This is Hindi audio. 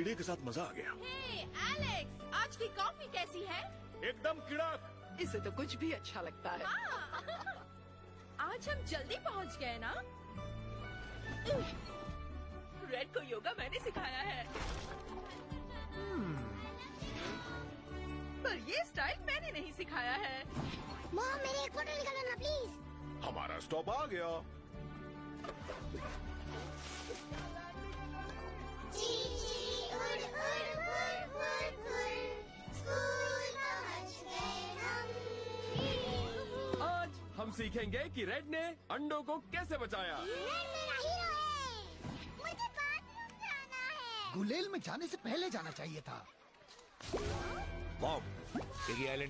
कीड़े के साथ मजा आ गया। हे एलेक्स, आज की कॉफी कैसी है? एकदम कीड़ा। इसे तो कुछ भी अच्छा लगता है। आज हम जल्दी पहुंच गए ना? रेड को योगा मैंने सिखाया है। पर ये स्टाइल मैंने नहीं सिखाया है। मॉम, मेरी एक फोटो निकालो ना प्लीज। हमारा स्टॉप आ गया। चींची उड़ उड़ उड़ उड़ उड़, स्कूल पहुंच गए हम। आज हम सीखेंगे कि रेड ने अंडों को कैसे बचाया। रेड मेरा हीरो है। मुझे बाथरूम जाना है। गुलेल में जाने से पहले जाना चाहिए था। Mom, piggy island